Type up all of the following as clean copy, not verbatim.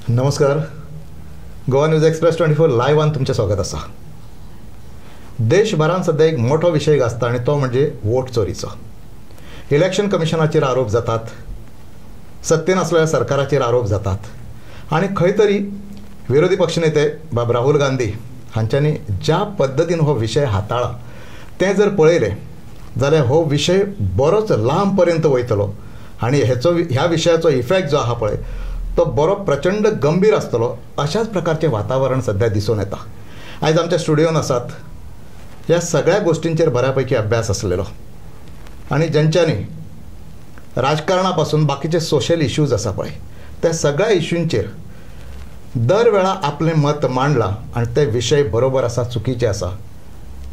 नमस्कार. Goa news express 24 लायव्हान तुमचें स्वागत आसा. देशभरात सध्या एक मोठो विशय गाजता आणि तो म्हणजे वोट चोरीचो. इलेक्शन कमिशनाचेर आरोप जातात, सत्तेन आसलेल्या सरकाराचेर आरोप जातात आणि खंय तरी विरोधी पक्षनेते बाब राहुल गांधी हांच्यांनी ज्या पद्दतीन हो विशय हाताळ्ळा तें जर पळयलें जाल्यार हो विशय बरोच लांब पर्यंत वयतलो आणि ह्या विशयाचो इफेक्ट जो आहा पळय तो बरो प्रचंड गंभीर आसतलो अशाच प्रकारचे वातावरण सध्या दिसून येता. आयज आमच्या स्टुडिओन आसात ह्या सगळ्या गोष्टींचेर बऱ्यापैकी अभ्यास आसलेलो आणि ज्यांच्यांनी राजकारणापासून बाकीचे सोशल इश्यूज आसा पळय त्या सगळ्या इश्यूंचेर दर वेळा आपलें मत मांडलां आणि ते विशय बरोबर आसा चुकीचे आसा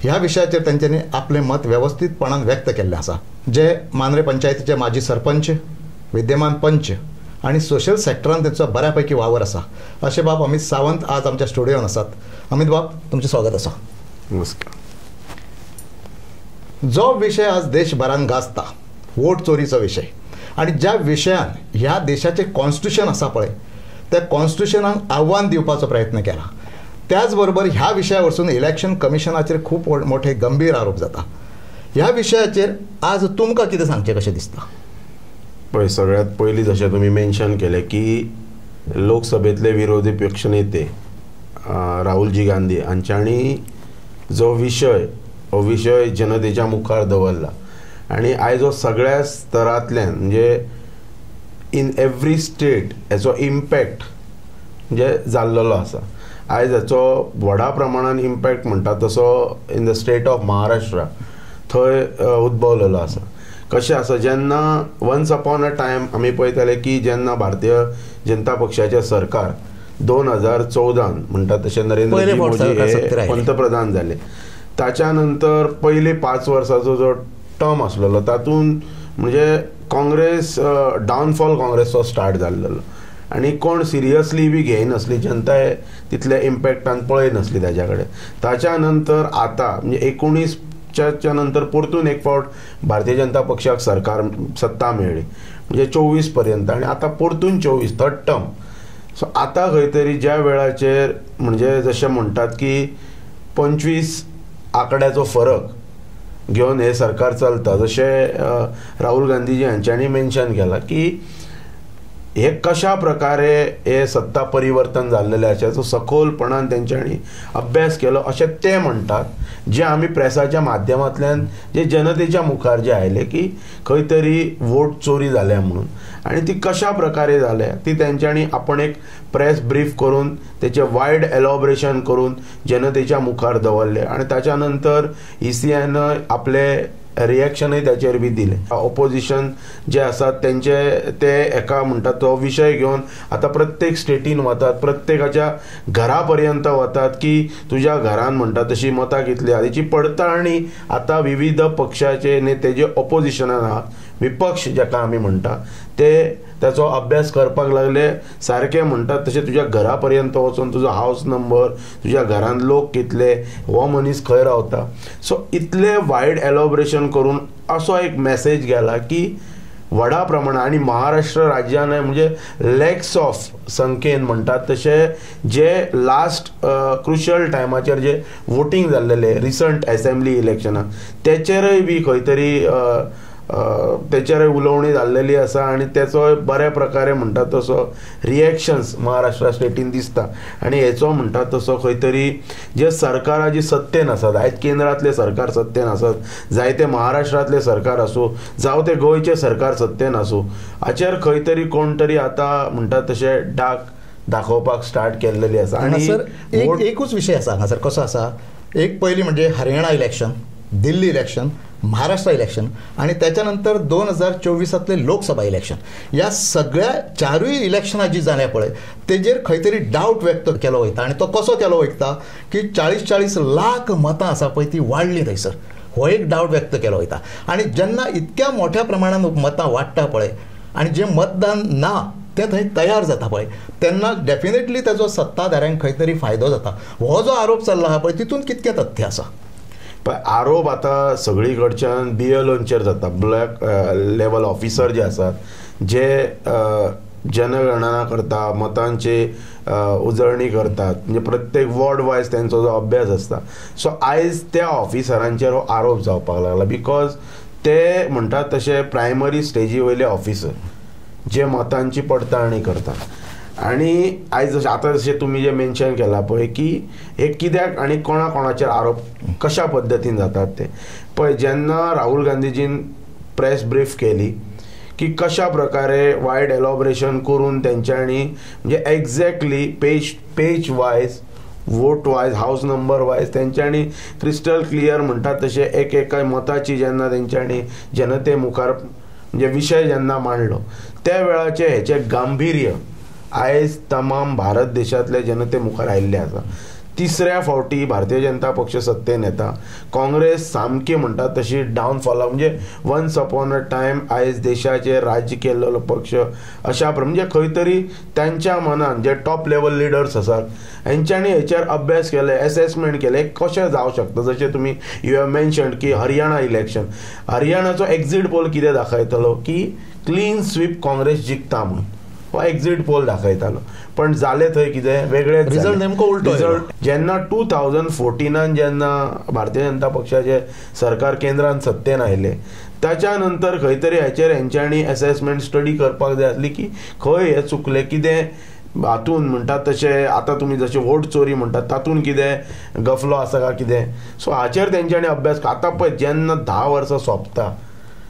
ह्या विशयाचेर तेंच्यांनी आपलें मत व्यवस्थितपणान व्यक्त केल्लें आसा. जे मांद्रे पंचायतीचे माजी सरपंच, विद्यमान पंच आणि सोशल सेक्टरान त्यांचा बऱ्यापैकी वावर आसा असे बाब अमित सावंत आज आमच्या स्टुडिओन आसात. अमित बाब, तुमचे स्वागत आसा. नमस्कार. जो विषय आज देशभरान गाजता वोट चोरीचो विषय आणि ज्या विशयान ह्या देशाचे कॉन्स्टिट्यूशन आसा पळय त्या कॉन्स्टिट्यूशनाक आव्हान दिवपाचो प्रयत्न केला. त्याचबरोबर ह्या विशया वरसून इलेक्शन कमिशनाचेर खूप मोठे गंभीर आरोप जाता. ह्या विशयाचेर आज तुमकां कितें सांगचें कशें दिसता? पळय, सगळ्यात पयलीं जशें तुमी मेन्शन केलें की लोकसभेतले विरोधी पक्षनेते राहुलजी गांधी हांच्यांनी जो विशय हो विशय जनतेच्या मुखार दवरला आणि आयज हो सगळ्या स्तरांतल्यान म्हणजे इन एवरी स्टेट हेचो इम्पॅक्ट म्हणजे जाल्लो आसा. आयज हेचो व्हडा प्रमाणान इम्पॅक्ट म्हणटा तसो in the state of Maharashtra थंय उद्भवलेलो आसा. कशें आसा, जेन्ना वन्स अपॉन अ टायम आमी पळयताले की जेन्ना भारतीय जनता पक्षाचें सरकार 2014 म्हणटा तशें नरेंद्र मोदी हे पंतप्रधान जाले, ताच्या नंतर पयले 5 वर्साचो जो टर्म आसलेलो तातूंत म्हणजे काँग्रेस डावनफॉल काँग्रेसचो स्टार्ट जाल्लो आणि कोण सिरियसली बी घेयनासली, जनताय तितले इम्पॅक्टान पळयनासली ताच्या कडेन. ताच्या नंतर आतां म्हणजे 19च्या नंतर परतून एक फावट भारतीय जनता पक्षाक सरकार सत्ता मेळ्ळी म्हणजे 24 पर्यंत आणि आता परतून 24 थर्ड टर्म. सो आता खंय तरी ज्या वेळाचेर म्हणजे जशें म्हणटात की 25 आंकड्याचो फरक घेवन हे सरकार चलता, जशें राहुल गांधीजी हांच्यांनी मेन्शन केला की हे कशा प्रकारे हे सत्ता परिवर्तन जाल्लेले हाचेचो सखोलपणान तेंच्यांनी अभ्यास केलो अशें ते म्हणटात. जे आमी प्रेसाच्या माध्यमांतल्यान जे जनतेच्या मुखार जे आयले की खंय तरी वोट चोरी जाल्या म्हणून आणि ती कशा प्रकारे जाल्या ती तेंच्यांनी आपण एक प्रेस ब्रीफ करून तेचे वायड एलॉबरेशन करून जनतेच्या मुखार दवरले आणि ताच्या नंतर ECN आपले रिएक्शनय त्याचेर बी दिले. ऑपोजिशन जे आसात तेंचे ते एका म्हणटात तो विशय घेवन आता प्रत्येक स्टेटीन वतात, प्रत्येकाच्या घरा पर्यंत वतात की तुज्या घरान म्हणटा तशी मतां कितली आहा तेची पडताळणी आता विविध पक्षाचे नेते जे ऑपोजिशनान आहात, विपक्ष जाका आमी म्हणटा ते त्याचो अभ्यास करपाक लागले. सारखे म्हणटात तशें तुज्या घरा पर्यंत वचून तुजो हावस नंबर, तुज्या घरान लोक कितले, हो मनीस खंय रावता, सो इतले वायड एलॉबरेशन करून असो एक मेसेज गेला की व्हडा प्रमाणात आणि महाराष्ट्र राज्यान म्हणजे लॅक्स ऑफ संख्येन म्हणटात तशे जे लास्ट क्रुशल टायमाचेर जे वोटींग जाल्लेले रिसंट असेंब्ली इलेक्शनाक तेचेरय बी खंय तरी तेचेर उलोवणी जाल्लेली आसा आणि तेचो बऱ्या प्रकारे म्हणटा तसो रिएक्शन्स महाराष्ट्रा स्टेटीन दिसता. आणि हेचो म्हणटा तसो खंय तरी जे सरकारां जी सत्तेन आसात, आयज केंद्रांतले सरकार सत्तेन आसात, जायते महाराष्ट्रांतले सरकार आसूं जावं ते गोंयचे सरकार सत्तेन आसूं, हाचेर खंय तरी कोण तरी आतां म्हणटा तशे डाग दाखोवपाक स्टार्ट केल्लेली आसा. आणि सर एकूच विशय आसा हांगासर कसो आसा, एक पयली म्हणजे Haryana election, Delhi election, Maharashtra election आणि त्याच्यानंतर 2024 लोकसभा इलेक्शन, या सगळ्या चारूय इलेक्शनां जी जाल्या पळय तेजेर खंय तरी डावट व्यक्त केलो वयता आणि तो कसो केलो वयता की 40-40 लाख मतां आसा पळय ती वाडली थंयसर, हो एक डावट व्यक्त केलो वयता. आणि जेन्ना इतक्या मोठ्या प्रमाणात मतां वाडटा पळय आणि जे मतदान ना ते थंय तयार जाता पळय तेन्ना डेफिनेटली तेजो सत्ताधाऱ्यांक खंय तरी फायदो जाता. हो जो आरोप चल्ला आहा पळय तितून कितकें तथ्य आसा? पण आरोप आता सगळीकडच्यान BLOंचेर जाता. ब्लॅक लेवल ऑफिसर जे आसात जे जनगणना करता, मतांचे उजळणी करतात, म्हणजे प्रत्येक वॉर्ड वायज त्यांचो जो अभ्यास असता. सो आयज त्या ऑफिसरांचेर हो आरोप जावपाक लागला बिकॉज ते म्हणटात तशे प्रायमरी स्टेजी वयले ऑफिसर जे मतांची पडताळणी करतात. आणि आयज आतां जशें तुमी जे मेन्शन केला पळय की हे कित्याक आनी कोणाचेर आरोप कशा पद्दतीन जातात ते पळय. जेन्ना राहुल गांधीजीन प्रेस ब्रीफ केली की कशा प्रकारे वायड एलॉबरेशन करून तेंच्यांनी म्हणजे exactly page wise, vote wise, house number wise तेंच्यांनी क्रिस्टल क्लियर म्हणटात तशें एका मताची जेन्ना तेंच्यांनी जनते मुखार म्हणजे विशय जेन्ना मांडलो त्या वेळाचें हेचें गांभीर्य आयज तमाम भारत देशांतले जनते मुखार आयिल्लें आसा. तिसऱ्या फावटी भारतीय जनता पक्ष सत्तेन येता. काँग्रेस सामकी म्हणटात तशी डावनफॉलाक म्हणजे वन्स अपॉन अ टायम आयज देशाचेर राज्य केल्लो पक्ष अशा म्हणजे खंय तरी तांच्या मनान जे टॉप लेवल लिडर्स आसात हेंच्यांनी हेचेर अभ्यास केले, एसेसमेंट केले कशें जावं शकता. जशें तुमी यू हॅव मेन्शन्ड की हरियाणा इलेक्शन, हरियाणाचो एक्झिट पोल कितें दाखयतलो की क्लीन स्वीप काँग्रेस जिखता म्हणून हो एक्झिट पोल दाखयतालो. पण जालें थंय कितें वेगळेंच रिजल्ट नेमको उलटो. रिजल्ट जेन्ना 2014 जेन्ना भारतीय जनता पक्षाचे सरकार केंद्रांत सत्तेन आयले ताच्या नंतर खंय तरी हेचेर हेंच्यांनी एसेसमेंट स्टडी करपाक जाय आसली की खंय हे चुकलें, कितें हातून म्हणटात तशें आतां तुमी जशें वोट चोरी म्हणटात तातूंत कितें गफलो आसा काय कितें. सो हाचेर तेंच्यांनी अभ्यास. आतां पळय जेन्ना 10 वर्सां सोंपता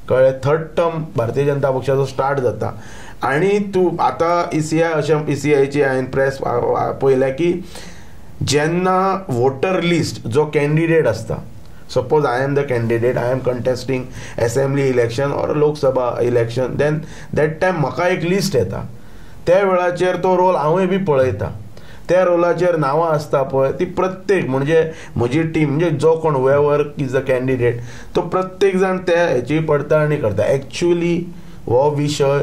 कळ्ळें, थर्ड टर्म भारतीय जनता पक्षाचो स्टार्ट जाता आणि तूं आतां ECIची हांवें प्रेस पळयल्या की जेन्ना वोटर लिस्ट जो कॅन्डिडेट आसता, suppose I am the candidate, I am contesting assembly election or Lok Sabha election, then that time म्हाका एक लिस्ट येता. त्या वेळाचेर तो रोल हांवूय बी पळयता. त्या रोलाचेर नांवां आसता पळय ती प्रत्येक म्हणजे म्हजी टीम म्हणजे जो कोण वेवर इज द कॅन्डिडेट तो प्रत्येक जाण त्या हेची पडताळणी करता. एक्चुअली हो विशय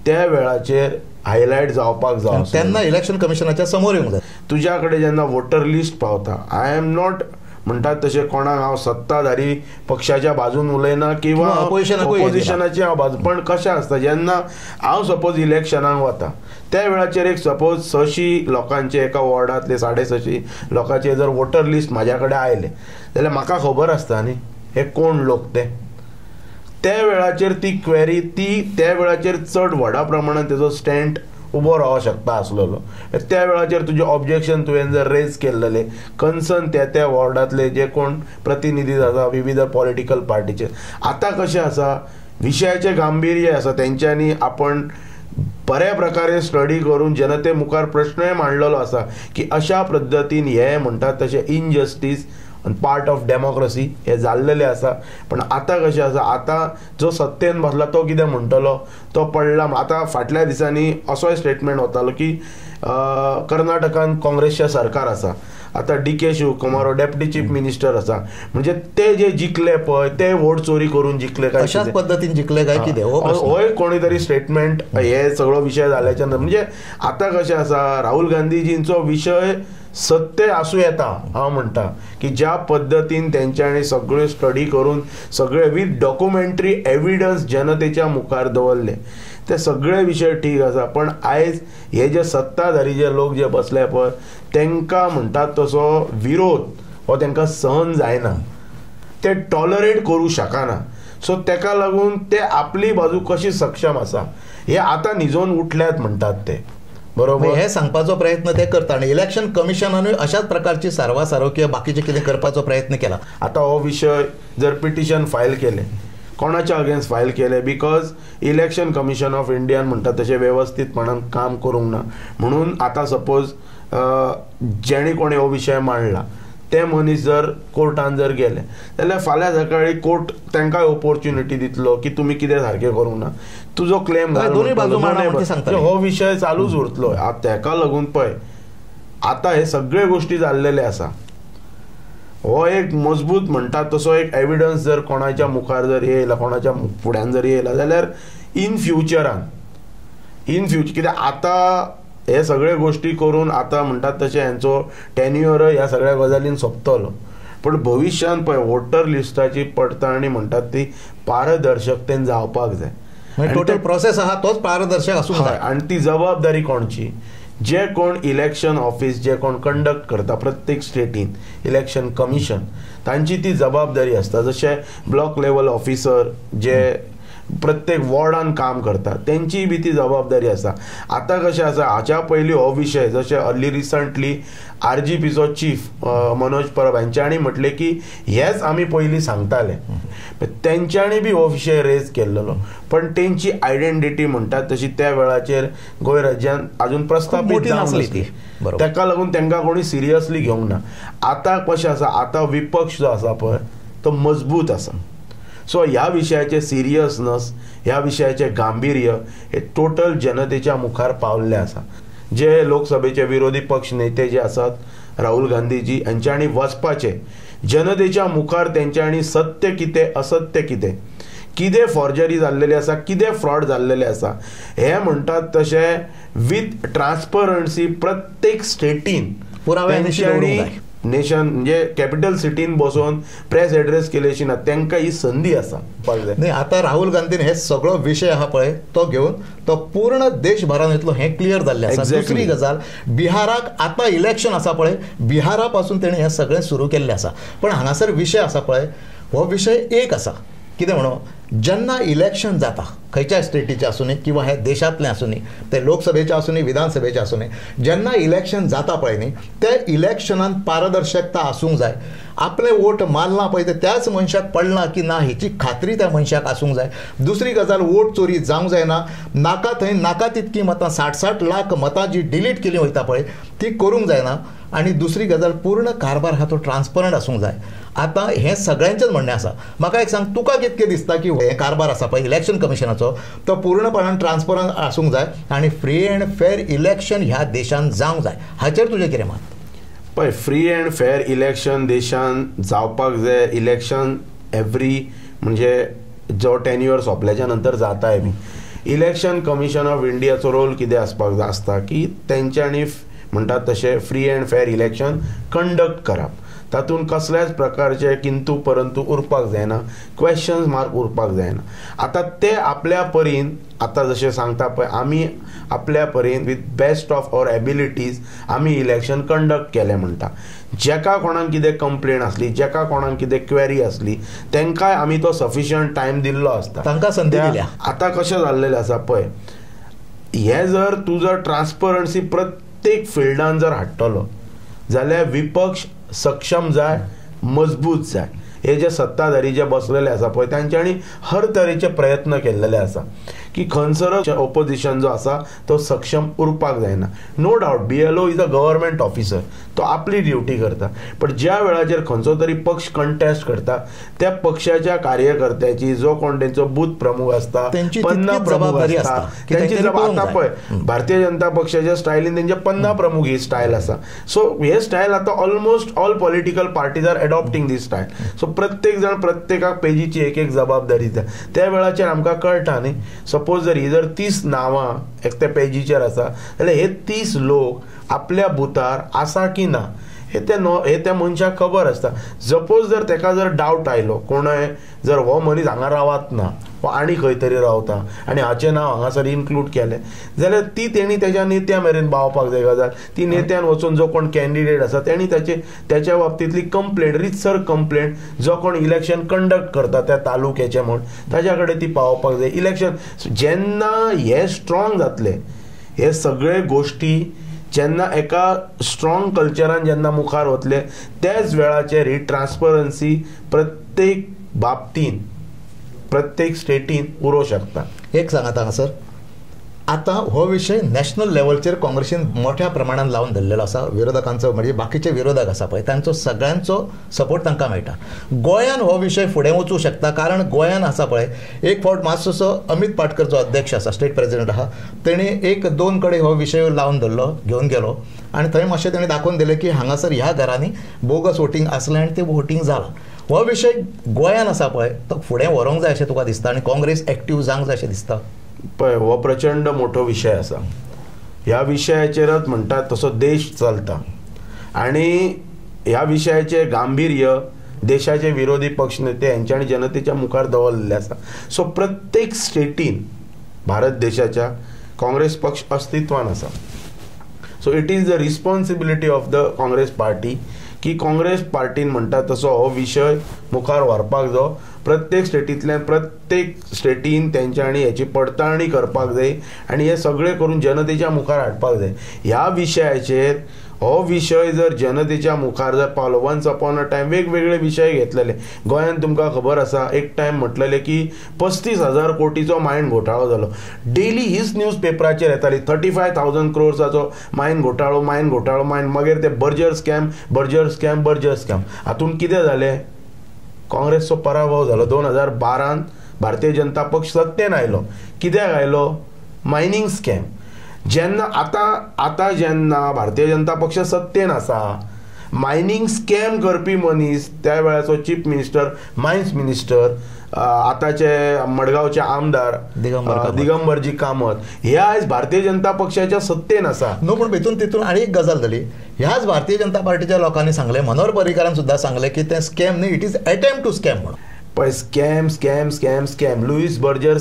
त्या वेळाचेर हायलायट जावपाक जाय तेन्ना इलेक्शन कमिशनाच्या समोर येवंक जाय. तुज्या कडेन जेन्ना वोटर लिस्ट पावता, आय एम नॉट म्हणटात तशें कोणाक हांव सत्ताधारी पक्षाच्या बाजून उलयना किंवा ऑपोजिशनाची हांव बाजू, पण कशें आसता जेन्ना हांव सपोज इलेक्शनाक वता त्या वेळाचेर एक सपोज 600 लोकांचे एका वॉर्डांतले 650 लोकांचे जर वोटर लिस्ट म्हाज्या कडेन आयले जाल्यार म्हाका खबर आसता न्ही हे कोण लोक ते. त्या वेळाचेर ती क्वेरी त्या वेळाचेर चड व्हडा प्रमाणात तेजो स्टँड उबो रावंक शकता आसलेलो. त्या वेळाचेर तुजें ऑब्जेक्शन तुवें जर रेज केल्लेलें कन्सर्न त्या वॉर्डांतले जे कोण प्रतिनिधी आसा विविध पॉलिटिकल पार्टीचे. आतां कशें आसा विशयाचें गांभीर्य आसा तेंच्यांनी आपण बऱ्या प्रकारे स्टडी करून जनते मुखार प्रश्नय मांडलेलो आसा की अशा पद्दतीन हे म्हणटात तशें इनजस्टीस पार्ट ऑफ डेमोक्रेसी हे जाल्लेले आसा. पण आतां कशें आसा, आतां जो सत्तेन बसला तो कितें म्हणटलो तो पडला. आतां फाटल्या दिसांनी असोय स्टेटमेंट वतालो की कर्नाटकान काँग्रेसचें सरकार आसा, आतां DK शिवकुमार हो डेप्युटी चीफ मिनिस्टर आसा, म्हणजे ते जे जिखले पळय ते वोट चोरी करून जिखले काय अशाच पद्दतीन जिखले काय कितें होय कोणी तरी स्टेटमेंट हे सगळो विशय जाल्याच्या नंतर. म्हणजे आतां कशें आसा राहुल गांधीजींचो विशय सत्य आसूं येता. हांव म्हणटा की ज्या पद्दतीन तेंच्यांनी सगळ्यो स्टडी करून सगळे विथ डॉक्युमेंटरी एविडन्स जनतेच्या मुखार दवरले ते सगळे विशय ठीक आसा. पण आयज हे जे सत्ताधारी जे लोक जे बसले पळय तांकां म्हणटात तसो विरोध हो तांकां सहन जायना, ते टॉलरेट करूं शकना. सो ताका लागून ते आपली बाजू कशी सक्षम आसा हे आतां न्हिजोवन उठल्यात म्हणटात ते. बरोबर हे सांगपाचो प्रयत्न ते करता आनी इलेक्शन कमिशनानूय अशाच प्रकारची सारवासारव किंवा बाकीचे कितें करपाचो प्रयत्न केला. आतां हो विशय जर पिटिशन फायल केलें कोणाच्या अगेन्स्ट फायल केले because election commission of Indian म्हणटा तशें वेवस्थीतपणान काम करूंक ना म्हणून आतां सपोज जेणे कोणी हो विशय मांडला ते मनीस जर कोर्टान जर गेले जाल्यार फाल्यां सकाळी कोर्ट तांकां ऑपॉर्च्युनिटी दितलो की तुमी कितें सारकें करूंक ना, तुजो क्लेम हो विशय चालूच उरतलो. ताका लागून पळय आतां हे सगळे गोश्टी जाल्लेले आसा. हो एक मजबूत म्हणटा तसो एक एविडन्स जर कोणाच्या मुखार जर येयला कोणाच्या फुड्यान जर येयला जाल्यार इन फ्युचर कित्याक आतां हे सगळे गोश्टी करून आतां म्हणटात तशें हेंचो टेन्युअर ह्या सगळ्या गजालीन सोंपतलो. पण भविश्यान पळय वोटर लिस्टाची पडताळणी म्हणटात ती पारदर्शकतेन जावपाक जाय. टोटल प्रोसेस आहा तोच पारदर्शक आसूंक जाय. आणि ती जबाबदारी कोणची? जे कोण इलेक्शन ऑफिस जे कोण कंडक्ट करता प्रत्येक स्टेटीन इलेक्शन कमिशन तांची ती जबाबदारी असता. जशे ब्लॉक लेवल ऑफिसर जे प्रत्येक वॉर्डान काम करता त्यांची बी ती जबाबदारी आसा. आतां कशें आसा, हाच्या पयलीं हो विशय जशें अर्ली रिसंटली RGPचो चीफ मनोज परब हांच्यांनी म्हटलें की हेच आमी पयलीं सांगताले. तेंच्यांनी बी हो विशय रेज केल्लो, पण तेंची आयडेंटिटी म्हणटात तशी त्या वेळाचेर गोंय राज्यांत आजून प्रस्थापीत जावंक नासली. तेका लागून तांकां कोणी सिरियसली घेवंक ना. आतां कशें आसा, आतां विपक्ष जो आसा पळय तो मजबूत आसा. सो ह्या विशयाचे सिरियसनस, ह्या विशयाचे गांभीर्य हे टोटल जनतेच्या मुखार पावल्ले आसा. जे लोकसभेचे विरोधी पक्ष नेते जे आसात राहुल गांधीजी यांच्यांनी वचपाचे, जनतेच्या मुखार तेंच्यांनी सत्य कितें असत्य कितें, कितें फॉर्जरी जाल्लेली आसा, कितें फ्रॉड जाल्लेले आसा हे म्हणटात तशें विथ ट्रान्सपरन्सी प्रत्येक स्टेटीन तेंच्यांनी नेशन म्हणजे कॅपिटल सिटीन बसून प्रेस एड्रेस केल्याची ना. तांकां ही संदी आसा. नाही, आता राहुल गांधीन हे सगळो विशय आहा पळय तो घेवन तो पूर्ण देशभरान येतलो हे क्लियर जाल्ले आसा. दुसरी गजाल, बिहाराक आता इलेक्शन आसा पळय, बिहारा पासून तेणें हे सगळें सुरू केल्लें आसा. पण हांगासर विशय आसा पळय, हो विशय एक आसा. कितें म्हणो, जेन्ना इलेक्शन जाता खंयच्याय स्टेटीचें आसूं न्ही किंवा हे देशांतलें आसूं न्ही, ते लोकसभेचें आसूं न्ही विधानसभेचें आसूं न्ही, जेन्ना इलेक्शन जाता पळय न्ही त्या इलेक्शनान पारदर्शकता आसूंक जाय. आपले वोट मारला पळय ते त्याच मनशाक पडला की ना हेची खात्री त्या मनशाक आसूंक जाय. दुसरी गजाल, वोट चोरी जावंक जायना. नाका थंय नाका तितकी मतां 60-60 लाख मतां जी डिलीट केली वयता पळय ती करूंक जायना. आणि दुसरी गजाल, पूर्ण कारभार हा तो ट्रान्सपरंट आसूंक जाय. आता हे सगळ्यांचेच म्हणणें आसा. म्हाका एक सांग, तुका कितकें दिसता की हे कारभार आसा पळय इलेक्शन कमिशनाचो तो पूर्णपणान ट्रान्सपरंट आसूंक जाय आनी फ्री एंड फेअर इलेक्शन ह्या देशान जावंक जाय, हाचेर तुजें कितें मत? पळय, फ्री एंड फेअर इलेक्शन देशान जावपाक जाय. इलेक्शन एवरी म्हणजे जो टेन्युअर सोंपल्याच्या नंतर जाताय बी. इलेक्शन कमिशन ऑफ इंडियाचो रोल कितें आसपाक आसता की तेंच्यांनी म्हणटात तशें free end fair election conduct करप. तातूंत कसल्याच प्रकारचे किंतू परंतु उरपाक जायना, क्वेश्चन्स मार्क उरपाक जायना. आतां ते आपल्या परीन आतां जशें सांगता पळय आमी आपल्या परीन with best of our abilities आमी इलेक्शन कंडक्ट केलें म्हणटा. जेका कोणाक कितें कंप्लेन आसली, जेका कोणाक कितें क्वेरी आसली तांकांय आमी तो सफिशियंट टायम दिल्लो आसता. तांकां संदी दिल्या. आतां कशें जाल्लेलें आसा पळय, हे जर तूं जर ट्रान्सपरन्सी प्रत्येक फिल्डान जर हाडटलो जाल्यार विपक्ष सक्षम जाय, मजबूत जाय. हे जे सत्ताधारी जे बसलेले आसा पळय तांच्यांनी हर तरेचे प्रयत्न केल्लेले आसा की खंयसरच ऑपोजिशन जो आसा तो सक्षम उरपाक जायना. No doubt BLO is a government officer, तो आपली ड्युटी करता. पण ज्या वेळाचेर खंयचो तरी पक्ष कंटेस्ट करता त्या पक्षाच्या कार्यकर्त्याची जो कोण तेंचो बूथ प्रमुख आसता, पन्ना प्रमुख आसता, तेंची आता पळय भारतीय जनता पक्षाच्या स्टायलीन तेंचे पन्ना प्रमुख ही स्टायल आसा. सो हे स्टायल आता almost all political parties are adopting this style. So प्रत्येक जण प्रत्येकाक पेजीची एक एक जबाबदारी दिता. त्या वेळाचेर आमकां कळटा न्ही, सपोज जर ही जर 30 नांवां एक त्या पेजीचेर आसा जाल्यार हे 30 लोक आपल्या बुथार आसा की ना हे त्या मनशाक खबर आसता. सपोज जर ताका जर डावट आयलो कोणय जर हो मनीस हांगा रावत ना वा आनी खंय तरी रावता आनी हाचें नांव हांगासर इन्क्लूड केलें जाल्यार ती तेणी तेज्या नेत्या मेरेन पावपाक जाय गजाल. ती नेत्यान वचून जो कोण कॅन्डिडेट आसा तेणी त्याच्या बाबतींतली कंप्लेंट, रितसर कंप्लेंट जो कोण इलेक्शन कंडक्ट करता त्या तालुक्याचे म्हण ताच्या कडेन ती पावपाक जाय. इलेक्शन जेन्ना हे स्ट्रॉंग जातले, हे सगळे गोश्टी जेन्ना एका स्ट्रॉंग कल्चरान जेन्ना मुखार वतले त्याच वेळाचेर ही ट्रान्सपरन्सी प्रत्येक बाबतीन प्रत्येक स्टेटीन उरो शकता. एक सांगात हांगासर, आता हो विषय नॅशनल लेवलचेर काँग्रेसीन मोठ्या प्रमाणात लावन धरलेलो आसा. विरोधकांचो म्हणजे बाकीचे विरोधक आसा पळय तांचो सगळ्यांचो सपोर्ट तांकां मेळटा. गोंयान हो विशय फुडें वचूंक शकता कारण गोंयान आसा पळय एक फावट मातसोसो अमित पाटकर जो अध्यक्ष आसा, स्टेट प्रेसिडेंट आहा, तेणी 1-2 कडेन हो विशय लावन धरलो, घेवन गेलो आनी थंय मातशें तेणी दाखोवन दिलें की हांगासर ह्या घरांनी बोगस वोटींग आसलें आनी तें वोटींग जालां. हो विशय गोंयान आसा पळय तो फुडें व्हरूंक जाय अशें तुका दिसता आनी काँग्रेस एक्टीव जावंक जाय अशें दिसता? पळय, हो प्रचंड मोठो विशय आसा. ह्या विशयाचेरच म्हणटात तसो देश चलता आनी ह्या विशयाचे गांभीर्य देशाचे विरोधी पक्ष नेते यांच्यानी जनतेच्या मुखार दवरलेले आसा. सो प्रत्येक स्टेटीन भारत देशाच्या काँग्रेस पक्ष अस्तित्वान आसा. So it is the responsibility of the Congress party की काँग्रेस पार्टीन म्हणटा तसो हो विशय मुखार व्हरपाक जाय. प्रत्येक स्टेटींतल्यान प्रत्येक स्टेटीन तेंच्यांनी हेची पडताळणी करपाक जाय आनी हे सगळें करून जनतेच्या मुखार हाडपाक जाय. ह्या विशयाचेर हो विशय जर जनतेच्या मुखार जर पावलो, वन्स अपॉन अ टायम वेगवेगळे विशय घेतलेले. गोंयांत तुमकां खबर आसा एक टायम म्हटलेले की 35,000 कोटीचो मायन घोटाळो जालो. डेली हीच न्यूज पेपराचेर येताली 35,000 crores मायन घोटाळो, मायन घोटाळो, मागीर ते बर्जर स्कॅम. हातूंत कितें जालें? काँग्रेसचो पराभव जालो. 2012 भारतीय जनता पक्ष सत्तेन आयलो. कित्याक आयलो? Mining scam. जेन्ना आतां जेन्ना भारतीय जनता पक्ष सत्तेन आसा, मायनींग स्कॅम करपी मनीस त्या वेळाचो चीफ मिनिस्टर, मायन्स मिनिस्टर, आतांचे मडगांवचे आमदार दिगंबरजी कामत, हे आयज भारतीय जनता पक्षाच्या सत्तेन आसा. नो, पण तितून आणि एक गजाल जाली. ह्याच भारतीय जनता पार्टीच्या लोकांनी सांगले, मनोहर पर्रीकारान सुद्धा सांगले की ते स्कॅम न्ही, it is attempt to scam म्हणून. पण स्कॅम लुईस बर्जर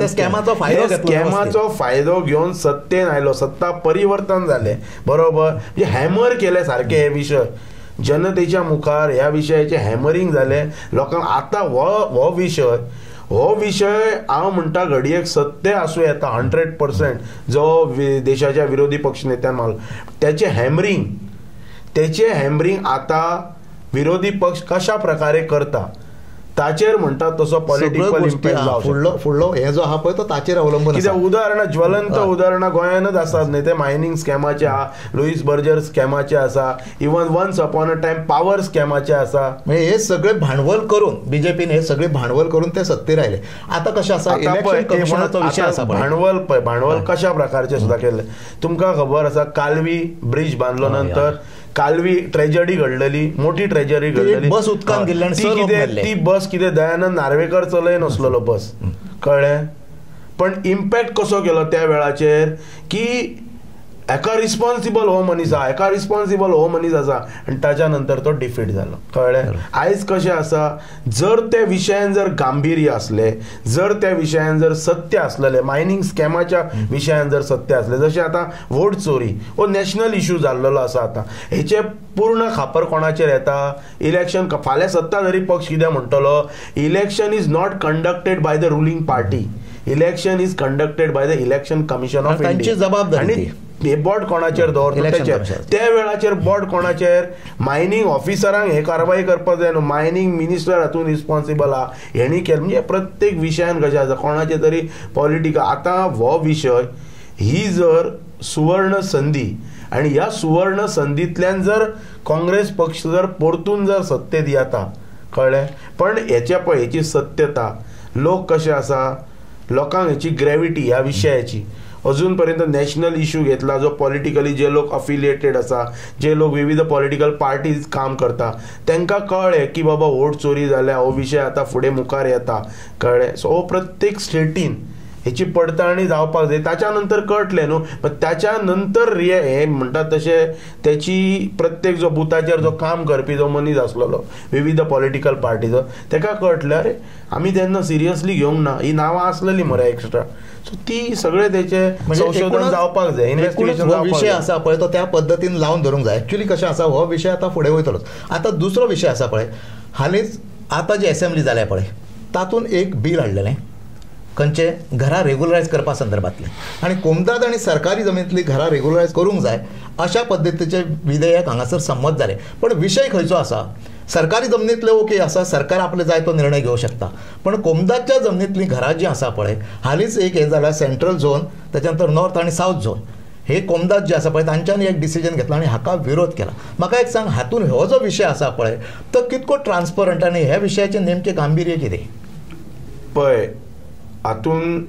स्कॅमाचो फायदो घेवन सत्तेन आयलो. सत्ता परिवर्तन जालें, बरोबर. म्हणजे हॅमर केले सारखे हे विशय जनतेच्या मुखार. ह्या विशयाचे हॅमरिंग जालें लोकांक. आतां हो विशय हांव म्हणटा घडयेक सत्य आसूं येता 100% जो देशाच्या विरोधी पक्ष नेत्यान मारलो. त्याचे हॅमरिंग आतां विरोधी पक्ष कशा प्रकारे करता ताचेर म्हणटा तसो पॉलिटिकल इम्पॅक्ट फुडलो हे जो आहा पळय तो ताचेर अवलंबून. कित्याक उदाहरणां ज्वलंत उदाहरणां गोंयांतच आसात न्ही. ते मायनींग स्कॅमाचे आहा, लुईस बर्जर स्कॅमाचे आसा, even once upon a time power स्कॅमाचे आसा. म्हणजे हे सगळे भांडवल करून बीजेपीन हे सगळे भांडवल करून ते सत्तेर आयले. आतां कशें आसा, भांडवल कशा प्रकारचे सुद्दां केले. तुमकां खबर आसा कालवी ब्रिज बांदलो नंतर कालवी ट्रेजडी घडलेली, मोठी ट्रेजडी घडलेली. बस उदकान गेल्ल्यान ती बस कितें दयानंद नार्वेकर चलयनासलो बस, कळ्ळें. पण इम्पॅक्ट कसो केलो त्या वेळाचेर की एका रिस्पॉन्सिबल हो मनीस आसा आनी ताच्या नंतर तो डिफीट जालो, कळ्ळें. आयज कशें आसा, जर त्या विशयान जर गांभीर्य आसलें, जर त्या विशयान जर सत्य आसलेलें, मायनींग स्कॅमाच्या विशयान जर सत्य आसलें, जशें आतां वोट चोरी हो नॅशनल इश्यू जाल्लो आसा. आतां हेचे पूर्ण खापर कोणाचेर येता? इलेक्शन. फाल्यां सत्ताधारी पक्ष कितें म्हणटलो? Election is not conducted by the ruling party, election is conducted by the election commission of India. जबाबदारी हे बोर्ड कोणाचेर दवरता? त्या वेळाचेर बोर्ड कोणाचेर? मायनींग ऑफिसरांक हे कारवाई करपाक जाय न्हू. मायनींग मिनिस्टर हातून रिस्पॉन्सिबल आहा, हेणी केलें. म्हणजे प्रत्येक विशयान कशें आसा, कोणाचे तरी पॉलिटिकल. आतां हो विशय ही जर सुवर्ण संधी आणि ह्या सुवर्ण संधींतल्यान जर काँग्रेस पक्ष जर परतून जर सत्तेत येता, कळ्ळें. पण हेची सत्यता, लोक कशें आसा, लोकांक हेची ग्रॅविटी ह्या विशयाची अजून पर्यंत नॅशनल इश्यू घेतला, जो पॉलिटिकली जे लोक अफिलिएटेड आसा, जे लोक विविध पॉलिटिकल पार्टीज काम करता, तांकां कळ्ळें की बाबा वोट चोरी जाल्या, हो विशय आतां फुडें मुखार येता, कळ्ळें. सो हो प्रत्येक स्टेटीन हेची पडताळणी जावपाक जाय. ताच्या नंतर कळटलें न्हू. पण त्याच्या नंतर हे म्हणटात तशें त्याची प्रत्येक जो बुथाचेर जो काम करपी जो मनीस आसलेलो विविध पॉलिटिकल पार्टीचो, ताका कळटलें अरे आमी तेन्ना सिरियसली घेवंक ना, ही नांवां आसलेली मरे एक्स्ट्रा. सो ती सगळे तेचे संशोधन जावपाक जाय, इन्व्हेस्टिगेशन. विशय आसा पळय तो त्या पद्दतीन लावन धरूंक जाय. एक्चुअली कशें आसा, हो विशय आतां फुडें वयतलोच. आतां दुसरो विशय आसा पळय, हालींच आतां जी असेंब्ली जाल्या पळय, तातूंत एक बील हाडलेलें खंयचे घरां रेग्युलरायज करपा संदर्भांतलें. आनी कोमदाद आनी सरकारी जमीनतली घरां रेग्युलरायज करूंक जाय अशा पद्दतीचें विधेयक हांगासर संमत जालें. पण विशय खंयचो आसा, सरकारी जमनींतले ओके आसा, सरकार आपले जाय तो निर्णय घेवं शकता. पण कोमदादच्या जमनींतलीं घरां जीं आसा पळय, हालींच एक हें जाल्यार सेंट्रल झोन, त्याच्या नंतर नॉर्थ आनी सावथ झोन, हे कोमदाद जे आसा पळय तांच्यांनी एक डिसिजन घेतला आनी हाका विरोध केला. म्हाका एक सांग, हातून हो जो विशय आसा पळय तो कितको ट्रान्सपरंट आनी ह्या विशयाचें नेमकें गांभीर्य कितें? पळय, हातून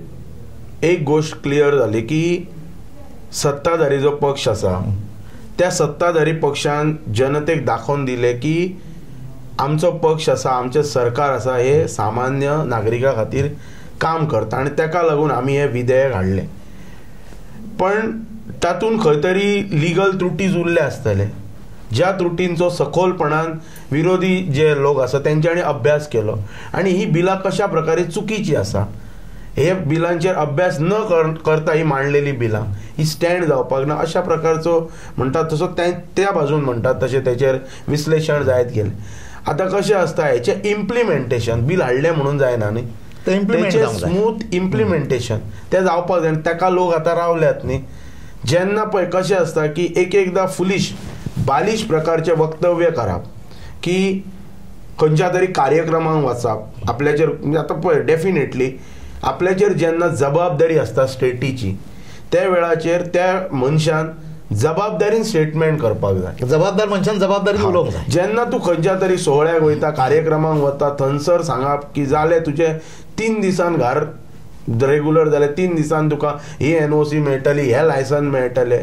एक गोष्ट क्लियर जाली की सत्ताधारी जो पक्ष आसा त्या सत्ताधारी पक्षान जनतेक दाखोवन दिले की आमचो पक्ष आसा, आमचें सरकार आसा, हे सामान्य नागरिका खातीर काम करता आनी ताका लागून आमी हें विधेयक हाडलें. पण तातूंत खंय तरी लिगल त्रुटीज उरले आसतले, ज्या त्रुटींचो सखोलपणान विरोधी जे लोक आसा तेंच्यांनी अभ्यास केलो आनी ही बिलां कशा प्रकारे चुकीची आसा हे बिलांचेर अभ्यास न करता ही मांडलेली बिलां ही स्टँड जावपाक ना, अशा प्रकारचो म्हणटात तसो त्या बाजून म्हणटात तशें तेचेर विश्लेशण जायत गेलें. आतां कशें आसता, हेचें इम्प्लिमेंटेशन बिल हाडलें म्हणून जायना न्ही, तेचें स्मूथ इम्प्लिमेंटेशन तें जावपाक जाय. ताका लोक आतां रावल्यात न्ही. जेन्ना पळय कशें आसता की एकदां फुलीश बालिश प्रकारचे वक्तव्य करप, की खंयच्या तरी कार्यक्रमांक वचप आपल्याचेर, आतां पळय डेफिनेटली आपल्याचेर जेन्ना जबाबदारी आसता स्टेटीची, त्या वेळाचेर त्या मनशान जबाबदारीन स्टेटमेंट करपाक जाय. जबाबदार मनशान जबाबदारी उलोवंक जाय. जेन्ना तूं खंयच्या तरी सोहळ्याक वयता, कार्यक्रमांक वता, थंयसर सांगप की जाले तुजे 3 दिसान घर रेगुलर जाले, 3 दिसान तुका ही NOC मेळटली, हे लायसन मेळटले.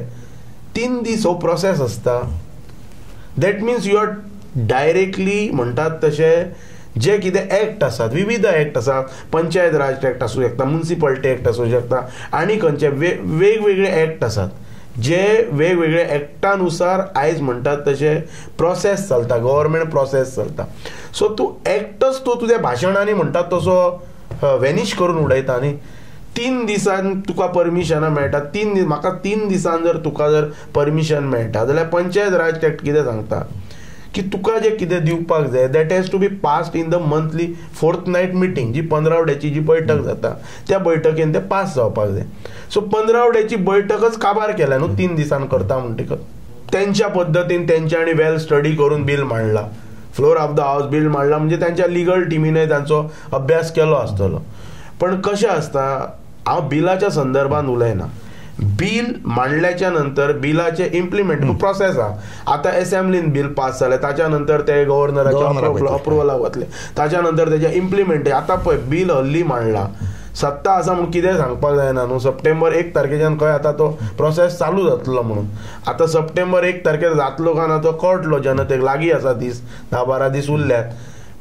3 दीस हो प्रोसेस आसता. That means you are directly म्हणटात तशे जे कितें एक्ट आसात, विविध एक्ट आसात, पंचायत राज एक्ट आसूं शकता, म्युनिसिपालिटी एक्ट आसूं शकता, आनी खंयचे वेगवेगळे एक्ट आसात, जे वेगवेगळे एक्टानुसार आयज म्हणटात तशे प्रोसेस चलता, गव्हर्मेंट प्रोसेस चलता. सो तूं एक्टच तूं तुज्या भाशणांनी म्हणटात तसो वेनिश करून उडयता न्ही. 3 दिसान तुका परमिशनां मेळटा. 3 दीस म्हाका 3 दिसान जर तुका जर परमिशन मेळटा जाल्यार पंचायत राज एक्ट कितें सांगता की तुका जे कितें दिवपाक जाय that has to be passed in the monthly fortnight meeting, जी 15वड्याची जी बैठक जाता त्या बैठकेन ते पास जावपाक जाय. सो 15वड्याची बैठकच काबार केल्या न्हू 3 दिसान करता म्हणटकच. त्यांच्या पद्दतीन तेंच्यांनी वेल स्टडी करून बिल मांडला, फ्लोर ऑफ द हावस बिल मांडला, म्हणजे त्यांच्या लिगल टिमीने तांचो अभ्यास केलो आसतलो. पण कशें आसता, हांव बिलाच्या संदर्भान उलयना. बिल मांडल्याच्या नंतर बिलाचे इम्प्लिमेंट प्रोसेस आहा. आतां असेंब्लीन बिल पास जालें, ताच्या नंतर ते गव्हर्नराच्या अप्रुवलाक वतले, ताच्या नंतर तेजे इम्प्लिमेंट. आतां पळय बिल हल्ली मांडला, सत्ता आसा म्हणून कितें सांगपाक जायना न्हू. सप्टेंबर 1 तारखेच्यान खंय आतां तो प्रोसेस चालू जातलो म्हणून. आतां सप्टेंबर 1 तारखेर जातलो काय ना तो कळटलो जनतेक, लागीं आसा दीस, 10-12 दीस उरल्यात.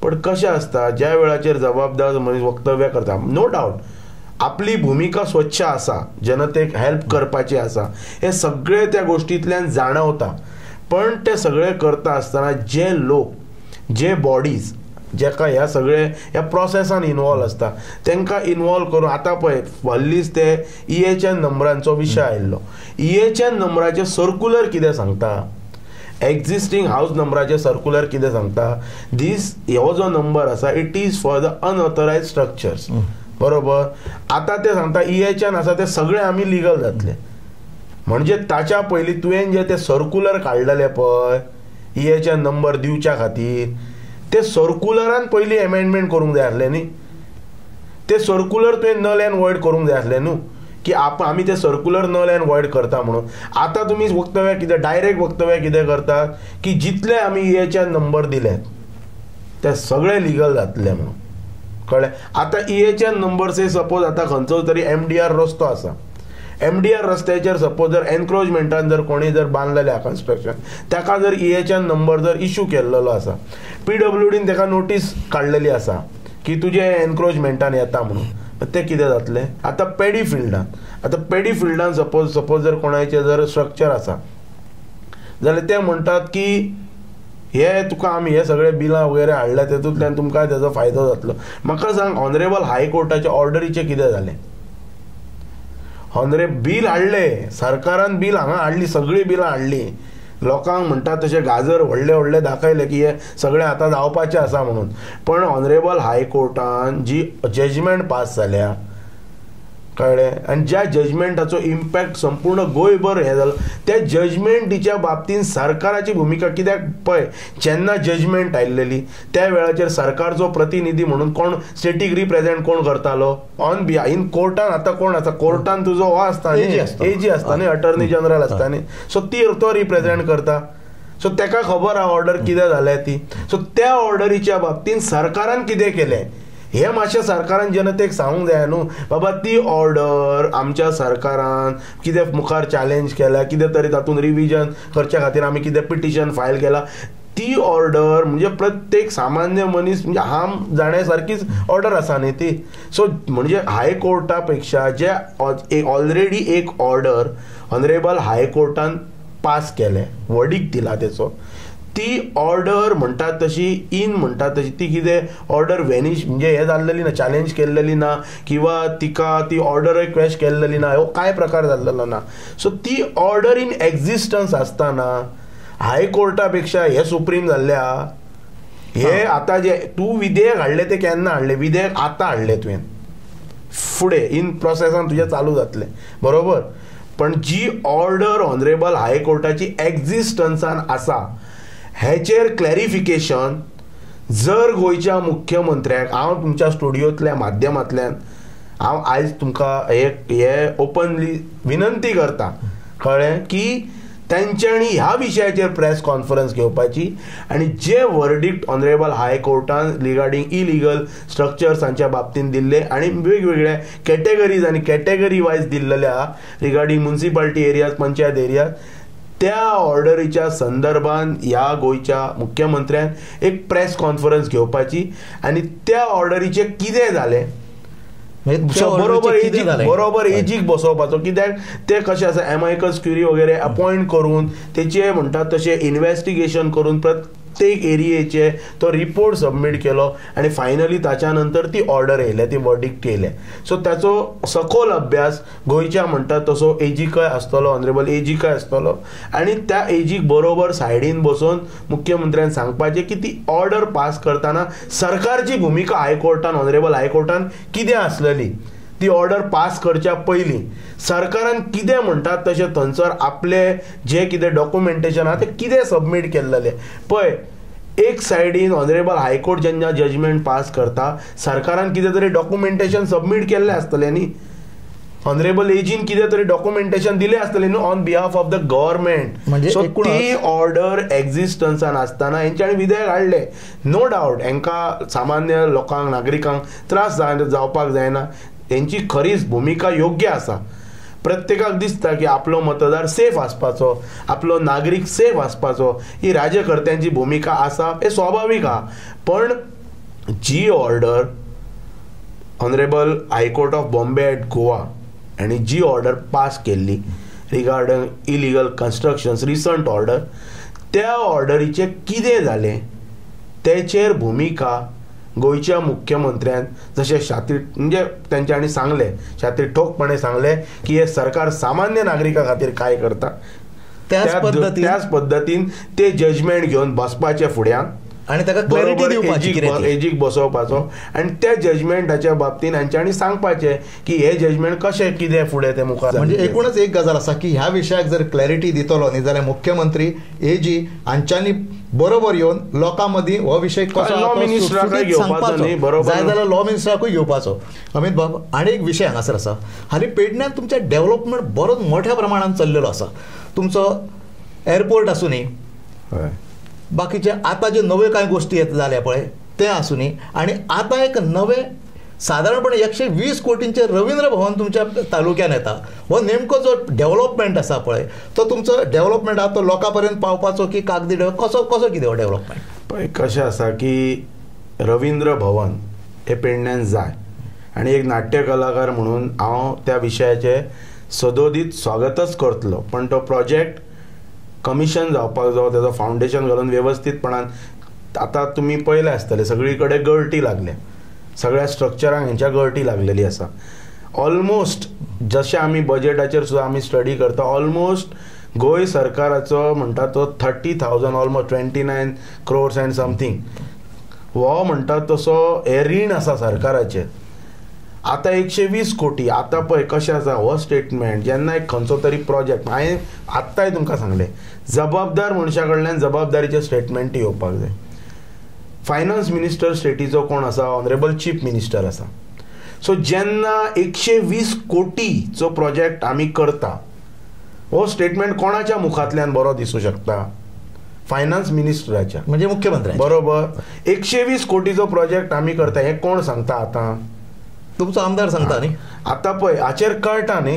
पण कशें आसता, ज्या वेळाचेर जबाबदार मनीस वक्तव्य करता, नो डावट आपली भूमिका स्वच्छ आसा, जनतेक हेल्प करपाची आसा, हे सगळे त्या गोष्टींतल्यान जाणवता. पण ते सगळे करता आसतना जे लोक, जे बॉडीज जेका ह्या सगळे ह्या प्रोसेसान इनवॉल्व आसता तांकां इनवॉल्व करून, आतां पळय हल्लीच ते EHN नंबरांचो विशय आयिल्लो. EHN नंबराचे सर्क्युलर कितें सांगता, एक्झिस्टींग हाऊस नंबराचे सर्क्युलर कितें सांगता, हो जो नंबर आसा it is for the unauthorised structures, बरोबर. आतां ते सांगता EHN आसा ते सगळे आमी लिगल जातले. म्हणजे ताच्या पयलीं तुवें जे ते सर्क्युलर काडलेले पळय EHN नंबर दिवच्या खातीर, ते सर्क्युलरान पयलीं एमेंडमेंट करूंक जाय आसलें न्ही. ते सर्क्युलर तुवें नल एंड वॉयड करूंक जाय आसलें न्हू, की आमी ते सर्क्युलर नल एंड वॉयड करता म्हणून. आतां तुमी वक्तव्य कितें, डायरेक्ट वक्तव्य कितें करतात की जितले आमी EHN नंबर दिले ते सगळे लिगल जातले म्हणून, कळ्ळें. आतां EHN नंबर से सपोज आतां खंयचो तरी MDR रस्तो आसा, MDR रस्त्याचेर सपोज जर एनक्रोचमेंटान जर कोणी जर बांदलेल्या कन्स्ट्रक्शन, ताका जर EHN नंबर जर इश्यू केल्लो आसा, PWDन ताका नोटीस काडलेली आसा की तुजे एनक्रोचमेंटान येता म्हणून, ते कितें जातलें. आतां पॅडी फिल्डान सपोज जर कोणाचें जर स्ट्रक्चर आसा जाल्यार ते म्हणटात की हे तुका आमी हे सगळे बिलां वगैरे हाडल्या तेतूंतल्यान तुमकां तेजो फायदो जातलो. म्हाका सांग, ऑनरेबल हायकोर्टाच्या ऑर्डरीचें कितें जालें. बील हाडले सरकारान, बील हांगा हाडली, सगळीं बिलां हाडली, लोकांक म्हणटात तशें गाजर व्हडले व्हडले दाखयले की हे सगळें आतां जावपाचें आसा म्हणून. पण ऑनरेबल हायकोर्टान जी जजमेंट पास जाल्या, कळ्ळें, आनी ज्या जजमेंटाचो इम्पॅक्ट संपूर्ण गोंयभर हें जालो, त्या जजमेंटीच्या बाबतींत सरकाराची भुमिका कित्याक पळय, जेन्ना जजमेंट आयिल्ली त्या वेळाचेर सरकारचो प्रतिनिधी म्हणून कोण स्टेटीक रिप्रेझेंट कोण करतालो ऑन बिहाफ इन कोर्टान. आतां कोण आसा कोर्टान, तुजो हो आसता न्ही, AG आसता न्ही, अटॉर्नी जनरल आसता न्ही, सो तो रिप्रेझेंट करता. सो ताका खबर आहा ऑर्डर कितें जाल्या ती. सो त्या ऑर्डरीच्या बाबतींत सरकारान कितें केलें हे मातशें सरकारान जनतेक सांगूंक जाय न्हू. बाबा ती ऑर्डर आमच्या सरकारान कितें मुखार चॅलेंज केल्या, कितें तरी तातूंत रिविजन करच्या खातीर आमी कितें पिटिशन फायल केला, ती ऑर्डर म्हणजे प्रत्येक सामान्य मनीस म्हणजे हाम जाण्या सारकीच ऑर्डर आसा न्ही ती. सो म्हणजे हायकोर्टा पेक्षा जे ऑलरेडी एक ऑर्डर ऑनरेबल हायकोर्टान पास केले, वर्डिक्ट दिला तेचो, ती ऑर्डर म्हणटात तशी इन म्हणटात तशी ती कितें ऑर्डर व्हॅनिश म्हणजे हे जाल्लेली ना, चॅलेंज केल्लेली ना, किंवा तिका ती ऑर्डर क्वेश केल्लेली ना, हो काय प्रकार जाल्लेलो ना. सो ती ऑर्डर इन एक्झिस्टन्स आसतना हायकोर्टा पेक्षा हे सुप्रीम जाल्ल्या. हे आता जे तूं विधेयक हाडले ते केन्ना हाडले? विधेयक आतां हाडले तुवें, फुडें इन प्रोसेसान तुजें चालू जातलें, बरोबर. पण जी ऑर्डर ऑनरेबल हायकोर्टाची एक्झिस्टन्सान आसा हेचेर क्लॅरिफिकेशन जर गोंयच्या मुख्यमंत्र्याक, हांव तुमच्या स्टुडियोंतल्या माध्यमांतल्यान हांव आयज तुमकां हे ओपनली विनंती करता, कळ्ळें, की तांच्यांनी ह्या विशयाचेर प्रेस कॉन्फरन्स घेवपाची आनी जे वर्डिक्ट ऑनरेबल हायकोर्टान रिगार्डींग इलिगल स्ट्रक्चर्सांच्या बाबतींत दिल्ले आनी वेगवेगळ्या कॅटेगरीज आनी कॅटेगरी वायज दिल्लेल्या regarding municipality areas, panchayat areas, त्या ऑर्डरीच्या संदर्भान ह्या गोंयच्या मुख्यमंत्र्यान एक प्रेस कॉन्फरन्स घेवपाची आनी त्या ऑर्डरीचे कितें जालें बरोबर एजीक बसोवपाचो. कित्याक ते कशें आसा, एमायकस क्युरी वगैरे अपॉयंट करून तेचे म्हणटात तशें इन्व्हेस्टिगेशन करून प्रत्येक एरियेचे तो रिपोर्ट सबमीट केलो आनी फायनली ताच्या नंतर ती ऑर्डर येयले, ती वर्डिक्ट येयले. सो ताचो सखोल अभ्यास गोंयच्या म्हणटात तसो एजीकय आसतलो, ऑनरेबल एजीकय आसतलो आनी त्या एजीक बरोबर सायडीन बसून मुख्यमंत्र्यान सांगपाचें की ती ऑर्डर पास करतना सरकारची भुमिका हायकोर्टान, ऑनरेबल हायकोर्टान कितें आसलेली, ती ऑर्डर पास करच्या पयलीं सरकारान कितें म्हणटात तशें थंयसर आपले जे कितें डॉक्युमेंटेशन आहा तें कितें सबमीट केल्लेलें पळय. एक सायडीन ऑनरेबल हायकोर्ट जेन्ना जजमेंट पास करता, सरकारान कितें तरी डॉक्युमेंटेशन सबमीट केल्लें आसतलें न्ही, ऑनरेबल एजीन कितें तरी डॉक्युमेंटेशन दिलें आसतलें न्हू on behalf of the government. So ती ऑर्डर एक्झिस्टन्सान आसतना हेंच्यांनी विधेयक हाडलें. नो डावट हेंकां सामान्य लोकांक, नागरिकांक त्रास जावपाक जायना, तेंची खरीच भुमिका योग्य आसा. प्रत्येकाक दिसता की आपलो मतदार सेफ आसपाचो, आपलो नागरीक सेफ आसपाचो, ही राज्यकर्त्यांची भुमिका आसा, हे स्वाभाविक आहा. पण जी order honourable high court of Bombay at Goa हांणी जी ऑर्डर पास केल्ली regarding illegal constructions, recent order, त्या ऑर्डरीचें कितें जालें तेचेर भुमिका गोंयच्या मुख्यमंत्र्यान जशें छाती म्हणजे तेंच्यांनी सांगलें, छाती ठोकपणे सांगलें की हे सरकार सामान्य नागरिका खातीर काय करता, त्याच पद्दतीन ते जजमेंट घेवन बसपाचे फुड्यान आणि ताका क्लॅरिटी दिवपाची, एजीक बसोवपाचो आनी त्या जजमेंटाच्या बाबतीन हांच्यांनी सांगपाचें की हे जजमेंट कशें कितें फुडें ते मुखार. म्हणजे एकूणच एक गजाल आसा की ह्या विशयाक जर क्लॅरिटी दितलो न्ही जाल्यार मुख्यमंत्री, एजी हांच्यांनी बरोबर येवन लोकां मदीं हो विशय कसो लॉ मिनिस्टराकय घेवपाचो न्ही, बरोबर जाय जाल्यार लॉ मिनिस्टराकूय घेवपाचो. अमित बाब, आनी एक विशय हांगासर आसा, हालीं पेडण्यान तुमचें डेव्हलपमेंट बरोच मोठ्या प्रमाणात चल्लेलो आसा. तुमचो एअरपोर्ट आसूं न्ही, बाकीचे आता जे नवे कांय गोष्टी येत जाल्या पळय ते आसूं न्ही, आनी आतां एक नवे सादारणपणे 120 कोटींचे रवींद्र भवन तुमच्या तालुक्यान येता. हो नेमको जो डेव्हलपमेंट आसा पळय तो तुमचो डेव्हलपमेंट आहा तो लोकां पर्यंत पावपाचो की कागदी कसो कितें हो डेव्हलपमेंट? पळय कशें आसा की रवींद्र भवन हे पेडण्यान जाय आनी एक नाट्य कलाकार म्हणून हांव त्या विशयाचे सदोदीत स्वागतच करतलो. पण तो प्रोजेक्ट कमिशन जावपाक जाय, तेजो फावंडेशन घालून वेवस्थीतपणान. आतां तुमी पळयलें आसतलें सगळी कडेन गळटी लागल्या, सगळ्या स्ट्रक्चरांक हेंच्या गळटी लागलेली आसा. ऑलमोस्ट जशें आमी बजेटाचेर सुद्दां आमी स्टडी करता, ऑलमोस्ट गोंय सरकाराचो म्हणटा तो 30,000 ऑलमोस्ट 29 crores अँड समथींग हो म्हणटा तसो हे रीण आसा सरकाराचें. आतां 120 कोटी. आतां पळय कशें आसा हो स्टेटमेंट जेन्ना एक खंयचो तरी प्रोजेक्ट, हांवें आत्तांय तुमकां सांगलें, जबाबदार मनशा कडल्यान जबाबदारीचे स्टेटमेंट येवपाक जाय. फायनान्स मिनिस्टर स्टेटीचो कोण आसा? ऑनरेबल चीफ मिनिस्टर आसा. सो जेन्ना 120 कोटीचो प्रोजेक्ट आमी करता, हो स्टेटमेंट कोणाच्या मुखांतल्यान बरो दिसूं शकता? फायनान्स मिनिस्टराच्या, म्हणजे मुख्यमंत्री, बरोबर. 120 कोटीचो प्रोजेक्ट आमी करता हें कोण सांगता? आतां तुमचो आमदार सांगता न्ही. आतां पळय हाचेर कळटा न्ही,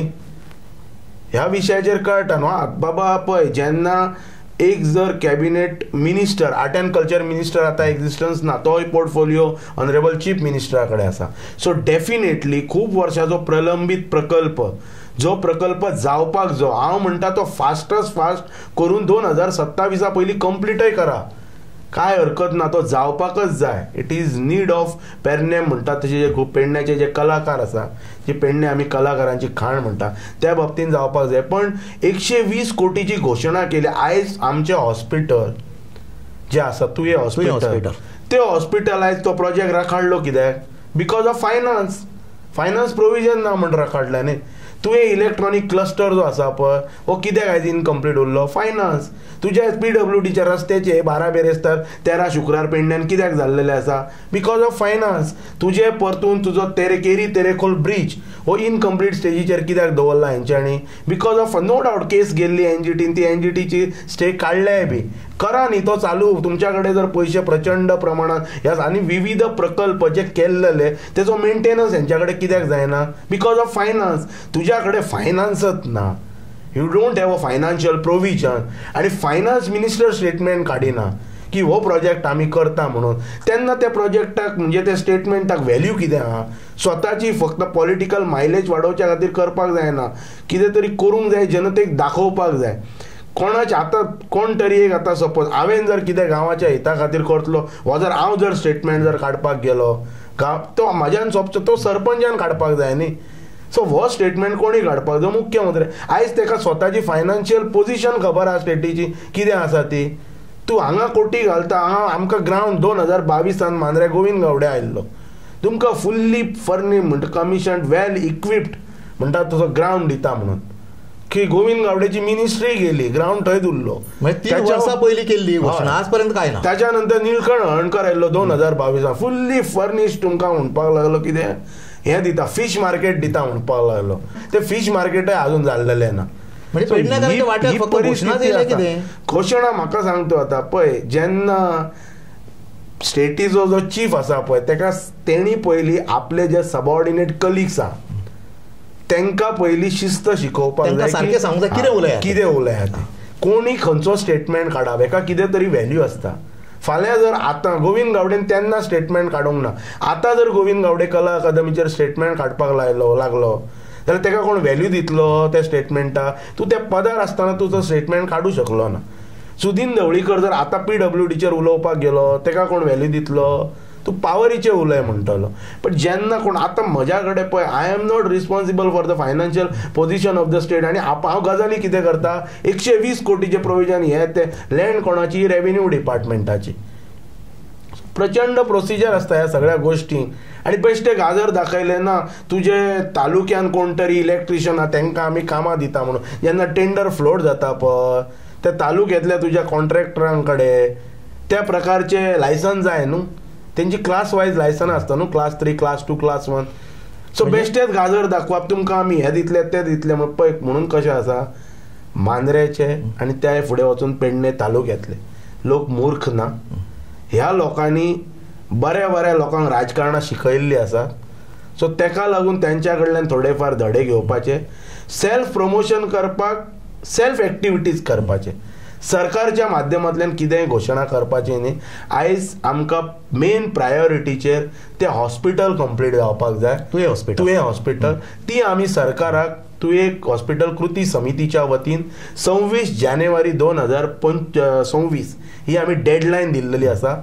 ह्या विशयाचेर कळटा न्हू. बाबा पळय जेन्ना एक जर cabinet minister, art and culture minister आतां एक्झिस्टन्स ना, तोय पोर्टफोलिओ ऑनरेबल चीफ मिनिस्टरा कडेन आसा. सो डेफिनेटली खूब वर्साचो प्रलंबीत प्रकल्प जो प्रकल्प जावपाक जो हांव म्हणटा तो फास्ट करून 2027 पयलीं कंप्लीटय करा, काय हरकत ना, तो जावपाकच जाय. इट इज नीड ऑफ पेडणे म्हणटा तशें जे खूब पेडण्याचे जे कलाकार आसा, जे पेडणे आमी कलाकारांची खाण म्हणटा, त्या बाबतींत जावपाक जाय. पण 120 कोटीची घोशणा केली. आयज आमचे हॉस्पिटल जे आसा, तुवें हॉस्पिटल, ते हॉस्पिटल आयज तो प्रोजेक्ट राखाडलो कित्याक? बिकॉज ऑफ फायनान्स प्रोविजन ना म्हण राखाडला न्ही. तुवें इलेक्ट्रॉनीक क्लस्टर जो आसा पळय, हो कित्याक आयज इनकम्प्लीट उरलो? फायनान्स. तुज्या PWDच्या रस्त्याचे 12 बेरेस्तार 13 शुक्रार पेडण्यान कित्याक जाल्लेले आसा? Because of finance. तुजे परतून तुजो केरी तेरेखोल ब्रीज हो इनकम्प्लीट स्टेजीचेर कित्याक दवरला हेंच्यांनी? बिकॉज ऑफ नो डावट केस गेल्ली एनजीटीन, ती एनजीटीची स्टे काडल्याय बी. करा न्ही तो चालू. तुमच्या कडेन जर पयशे प्रचंड प्रमाणात ह्या आनी विविध प्रकल्प जे केल्लेले तेजो मेंटेनन्स हेंच्या कडेन कित्याक जायना? Because of finance. तुज्या कडेन फायनान्सच ना. You don't have a financial provision. आणि फायनान्स मिनिस्टर स्टेटमेंट काडिना की हो प्रोजेक्ट आमी करता म्हणून. तेन्ना त्या प्रोजेक्टाक म्हणजे त्या स्टेटमेंटाक व्हॅल्यू कितें आहा? स्वताची फक्त पॉलिटिकल मायलेज वाडोवच्या खातीर करपाक जायना, कितें तरी करूंक जाय, जनतेक दाखोवपाक जाय. कोणाचे आतां कोण तरी एक आतां सपोज हांवें जर कितें गांवाच्या हिता खातीर करतलो, हो जर हांव जर स्टेटमेंट जर काडपाक गेलो, तो म्हाज्यान सोंपचो, तो सरपंचान काडपाक जाय न्ही. सो हो स्टेटमेंट कोणी काडपाक जाय? मुख्यमंत्री. आयज ताका स्वताची फायनान्शियल पोझिशन खबर आहा स्टेटीची कितें आसा ती. तूं हांगा कोटी घालता, आमकां ग्रावंड 2022 मांद्रे गोविंद गावडे आयिल्लो, तुमकां फुल्ली फर्निश्ड म्हणटा कमिशन्ड वेल इक्विप्ड म्हणटा तुजो ग्रावंड दिता म्हणून. की गोविंद गावडेची मिनिस्ट्री गेली, ग्राउंड थंय उरलो. 3 वर्सां पयलीं केल्ली घोशणा, आजपर्यंत काय ना. त्याच्या नंतर निळकंठ हळर्णकर आयिल्लो 2022 फुल्ली फर्निश्ड. तुमकां म्हणपाक लागलो कितें हें दिता, फीश मार्केट दिता म्हणपाक लागलो. ते फीश मार्केटय अजून जाल्लेलें ना. घोशणा म्हाका सांगतो आतां पळय, जेन्ना स्टेटीचो जो चीफ आसा पळय तेका तेणी पयलीं आपले जे सबऑर्डिनेट कलिग्स आहा तांकां पयलीं शिस्त शिकोवपाक जाय, कितें उलयात ते, कोणी खंयचो स्टेटमेंट काडप, हेका कितें तरी व्हॅल्यू आसता. फाल्यां जर आतां गोविंद गावडेन तेन्ना स्टेटमेंट काडूंक ना, आतां जर गोविंद गावडे कला अकादमीचेर स्टेटमेंट काडपाक लागलो जाल्यार तेका कोण व्हॅल्यू दितलो त्या स्टेटमेंटाक? तूं त्या पदार आसतना तुजो स्टेटमेंट काडूं शकलो ना. सुदीन ढवळीकर जर आतां PWDचेर उलोवपाक गेलो, तेका कोण व्हॅल्यू दितलो? तूं पावरीचे उलय म्हणटलो. पण जेन्ना कोण आतां म्हज्या कडेन पळय, I am not responsible for the financial position of the state. आनी हांव गजाली कितें करता, 120 कोटीचे प्रोविजन हे ते लँड कोणाची? रेव्हेन्यू डिपार्टमेंटाची. प्रचंड प्रोसिजर आसता ह्या सगळ्या गोष्टी. आणि बेश्टे गाजर दाखयले ना, तुजे तालुक्यान कोण तरी इलेक्ट्रिशियन आहा तांकां आमी कामां दिता म्हणून. जेन्ना टेंडर फ्लोट जाता पळय, त्या तालुक्यांतल्या तुज्या कॉन्ट्रॅक्टरां कडेन त्या प्रकारचे लायसन्स जाय न्हू. तेंची क्लास वायज लायसन आसता न्हू, क्लास 3, क्लास 2, क्लास 1. सो बेश्टेच गाजर दाखोवप तुमकां आमी हे दितले ते दितले पळय म्हणून कशें आसा. मांद्रेचे आनी त्या फुडें वचून पेडणे तालुक्यांतले लोक मूर्ख ना. ह्या लोकांनी बऱ्या लोकांक राजकारणां शिकयल्लीं आसा. सो तेका लागून तेंच्या कडल्यान थोडेफार धडे घेवपाचे, सेल्फ प्रमोशन करपाक, सेल्फ एक्टिविटीज करपाचे, सरकारच्या माध्यमांतल्यान कितेंय घोशणा करपाची न्ही. आयज आमकां मेन प्रायोरिटीचेर ते हॉस्पिटल कंप्लीट जावपाक जाय. तुवें हॉस्पिटल ती आमी सरकाराक एक हॉस्पिटल कृती समितीच्या वतीन 26 जानेवारी 2026 ही आमी डेडलायन दिल्लेली आसा.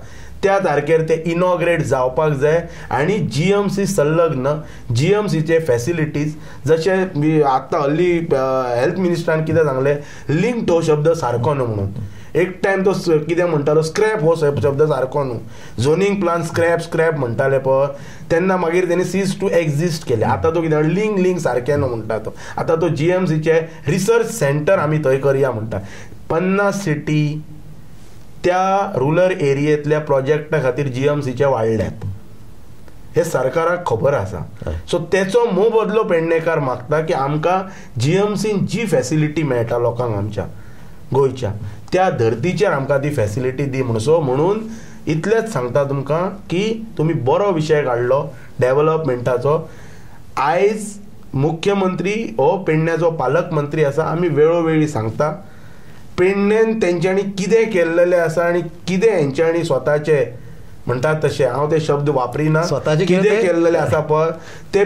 त्या तारखेर ते इनॉग्रेट जावपाक जाय. आणि GMC संलग्न GMCचे फॅसिलिटीज जशे आतां हल्ली हेल्थ मिनिस्टरान कितें सांगलें, लिंक तो शब्द सारको न्हू म्हणून. एक टायम तो कितें म्हणटालो स्क्रॅप हो शब्द सारको न्हू, झोनींग प्लान स्क्रॅप म्हणटाले पळय, तेन्ना मागीर तेणी सीज टू एक्झिस्ट केले. आतां तो कितें लिंक सारकें न्हू म्हणटा तो. आतां तो GMCचे रिसर्च सेंटर आमी थंय करया म्हणटा. 50 सिटी त्या रुरल एरियेतल्या प्रोजेक्टा खातीर GMCचे वाडल्यात, हे सरकाराक खबर आसा. सो तेचो मोबदलो पेडणेकार मागता की आमकां GMCन जी फॅसिलिटी मेळटा लोकांक आमच्या गोंयच्या, त्या धर्तीचेर आमकां ती फॅसिलिटी दी म्हणून. सो म्हणून इतलेंच सांगता तुमकां की तुमी बरो विशय काडलो डेव्हलपमेंटाचो. आयज मुख्यमंत्री हो पेडण्याचो पालक मंत्री आसा. आमी वेळोवेळी सांगता पेडणेन तेंच्यांनी कितें केल्लेलें आसा आनी कितें हेंच्यांनी स्वताचे म्हणटात तशें, हांव ते शब्द वापरिना, कितें केल्लेलें आसा पळय ते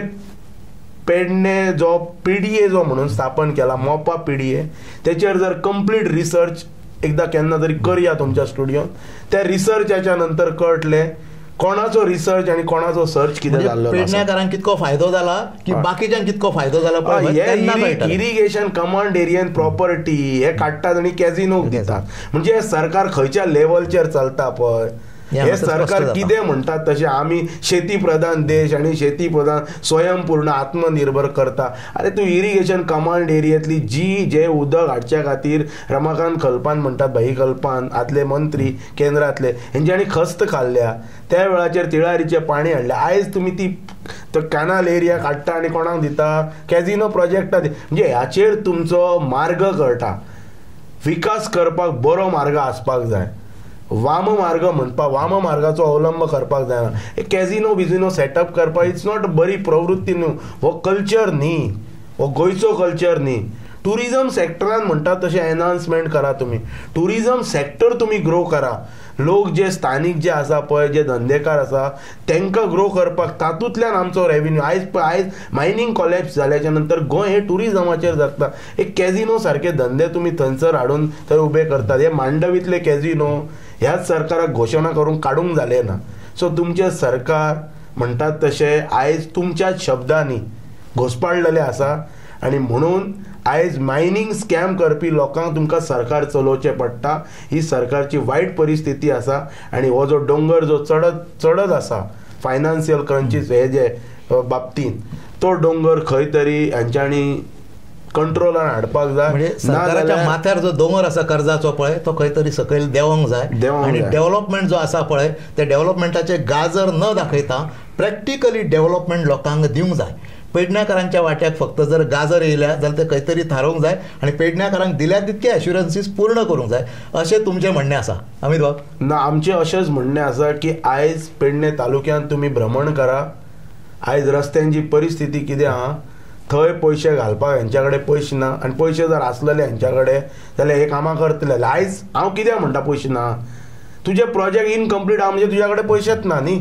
पेडणे जो PDA जो म्हणून स्थापन केला, मोपा PDA, त्याचेर जर कंप्लीट रिसर्च एकदा केन्ना तरी करया तुमच्या स्टुडियोन. त्या रिसर्चाच्या नंतर कळटले कोणाचो रिसर्च आणि कोणाचो सर्च कितें जाल्लो. पेडण्याकारांक कितको फायदो जाला की बाकीच्यांक कितको फायदो जाला. इरिगेशन कमांड एरियन प्रॉपर्टी हे काडटात आणि कॅझिनोक दितात. म्हणजे हे सरकार खंयच्या लेवलचेर चलता पळय. हे सरकार कितें म्हणटात तशें आमी शेती प्रधान देश आणि शेती प्रधान स्वयंपूर्ण आत्मनिर्भर करता. अरे तूं इरिगेशन कमांड एरियेंतली जे उदक हाडच्या खातीर रमाकांत कल्पान म्हणटात, भाई कल्पान आदले मंत्री केंद्रांतले, हेंच्यांनी खस्त खाल्ल्या. त्या वेळाचेर तिळारीचें पाणी हाडलें. आयज तुमी ती कॅनाल एरिया काडटा आनी कोणाक दिता, कॅझिनो प्रोजेक्टा. म्हणजे ह्याचेर तुमचो मार्ग कळटा. विकास करपाक बरो मार्ग आसपाक जाय. वाम मार्ग म्हणपाक, वाम मार्गाचो अवलंब करपाक जायना. हे कॅझिनो बिझिनो सेटअप करपाक इट्स नॉट बरी प्रवृत्ती न्हू. हो कल्चर न्ही, हो गोंयचो कल्चर न्ही. टुरिझम सेक्टरान म्हणटात तशें एनहान्समेंट करा तुमी. टुरिझम सेक्टर तुमी ग्रो करा. लोक जे स्थानीक जे आसा पळय, जे धंदेकार आसा तांकां ग्रो करपाक, तातूंतल्यान आमचो रेव्हेन्यू. आयज मायनींग कॉलेप्स जाल्याच्या नंतर गोंय हे टुरिझमाचेर जगता. एक कॅझिनो सारखे धंदे तुमी थंयसर हाडून थंय उबे करतात. हे मांडवीतले कॅझिनो ह्याच सरकाराक घोशणा करून काडूंक जाले ना. सो तुमचे सरकार म्हणटात तशें आयज तुमच्याच शब्दांनी घोस्पाळलेले आसा. आणि म्हणून आयज मायनींग स्कॅम करपी लोकांक तुमकां सरकार चलोवचें पडटा. ही सरकारची वायट परिस्थिती आसा. आणि हो जो डोंगर जो चडत आसा फायनान्शियल क्रंचीस हे जे बाबतींत, तो डोंगर खंय तरी हांच्यांनी कंट्रोलान हाडपाक जाय. म्हणजे सरकाराच्या माथ्यार जो दोंगर आसा कर्जाचो पळय, तो खंय तरी सकयल देवंक जाय. आणि डेव्हलपमेंट जो आसा पळय, त्या डेव्हलपमेंटाचे गाजर न दाखयता प्रॅक्टिकली डेव्हलपमेंट लोकांक दिवंक जाय. पेडण्याकारांच्या वाट्याक फक्त जर गाजर येयल्या जाल्यार ते खंय तरी थारोवंक जाय आणि पेडण्याकारांक दिल्या तितके एश्युरन्सीस पूर्ण करूंक जाय, अशें तुमचें म्हणणें आसा अमित बाब? ना, आमचें अशेंच म्हणणें आसा की आयज पेडणे तालुक्यांत तुमी भ्रमण करा. आयज रस्त्यांची परिस्थिती कितें आहा, थंय पयशे घालपाक हेंच्या कडेन पयशे ना. आनी पयशे जर आसलेले हेंच्या कडेन जाल्यार हे कामां करतले. आयज हांव कित्याक म्हणटा पयशे ना? तुजे प्रोजेक्ट इनकम्प्लीट आहा म्हणजे तुज्या कडेन पयशेच ना न्ही.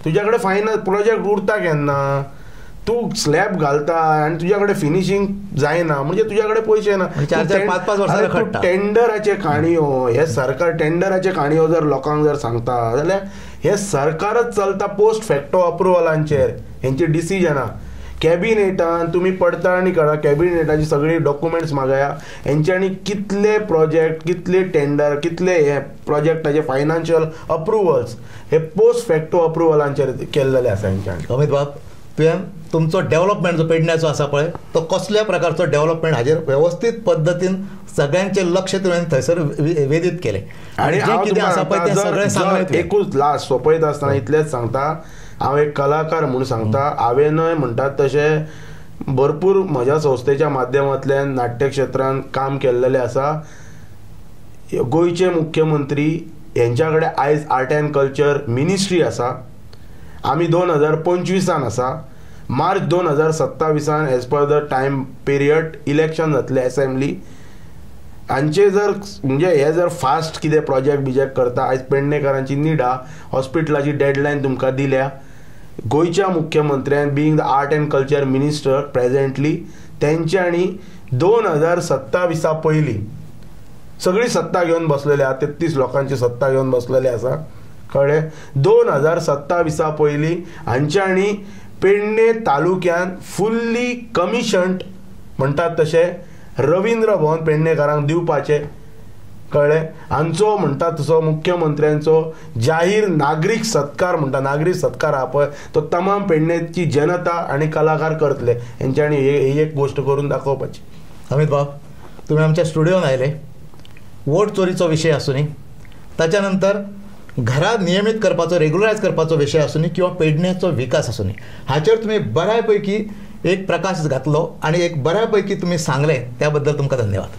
तुज्या कडेन फायनल प्रोजेक्ट उरता केन्ना? तूं स्लॅब घालता आनी तुज्या कडेन फिनिशींग जायना म्हणजे तुज्या कडेन पयशे ना. 4-5 वर्सां टेंडराचे काणयो, हे सरकार टेंडराचे काणयो जर लोकांक जर सांगता जाल्यार हे सरकारच चलता पोस्ट फॅक्टो अप्रुवलांचेर. हेंची डिसिजनां कॅबिनेटान तुमी पडताळणी करा. कॅबिनेटाची सगळी डॉक्युमेंट्स मागया. हेंच्यांनी कितले प्रोजेक्ट, कितले टेंडर, कितले हे प्रोजेक्टाचे फायनान्शियल अप्रुवल्स हे पोस्ट फॅक्टो अप्रुवलांचेर केल्लेले आसा हेंच्यांनी. अमित बाब, तुवें तुमचो डेव्हलपमेंट जो पेडण्याचो आसा पळय, तो कसल्या प्रकारचो डेव्हलपमेंट हाजेर वेवस्थीत पद्दतीन सगळ्यांचे लक्ष तुवें थंयसर वेधीत केलें. आनी कितें आसा पळय तें सगळें सांगलें. एकूच लास्ट सोंपयत आसतना इतलेंच सांगता, हांव एक कलाकार म्हणून सांगता. हांवेंनय म्हणटात तशें भरपूर म्हज्या संस्थेच्या माध्यमांतल्यान नाट्य क्षेत्रांत काम केल्लेलें आसा. गोंयचे मुख्यमंत्री हेंच्या कडेन आयज आर्ट अँड कल्चर मिनिस्ट्री आसा. आमी 2025 आसा. March 2027 as per the time period election जातले असेंब्ली. हांचे जर म्हणजे हे जर फास्ट कितें प्रोजेक्ट बिजेक्ट करता, आयज पेडणेकारांची नीड आहा. हॉस्पिटलाची डेडलायन तुमकां दिल्या. गोंयच्या मुख्यमंत्र्यान being the art and culture minister presently, तेंच्यांनी 2027 पयलीं सगळी सत्ता घेवन बसलेले आहा. 33 लोकांची सत्ता घेवन बसलेले आसा. कळ्ळें? 2027 पयलीं हांच्यांनी पेडणे तालुक्यान फुल्ली कमिशन्ड म्हणटात तशें रवींद्र भवन पेडणेकारांक दिवपाचें. कळ्ळें? हांचो म्हणटा तसो मुख्यमंत्र्यांचो जाहीर नागरीक सत्कार म्हणटा, नागरीक सत्कार आहा पळय, तो तमाम पेडणेची जनता आनी कलाकार करतले. हेंच्यांनी ही एक गोश्ट करून दाखोवपाची. अमित बाब, तुमी आमच्या स्टुडियोन आयले. वोट चोरीचो विशय आसूं न्ही, ताच्या नंतर घरां नियमीत करपाचो, रेग्युलरायज करपाचो विशय आसूं न्ही, किंवा पेडण्याचो विकास आसूं न्ही, हाचेर तुमी बऱ्यापैकी एक प्रकाश घातलो आणि एक बऱ्यापैकी तुम्ही सांगले. त्याबद्दल तुमकां धन्यवाद.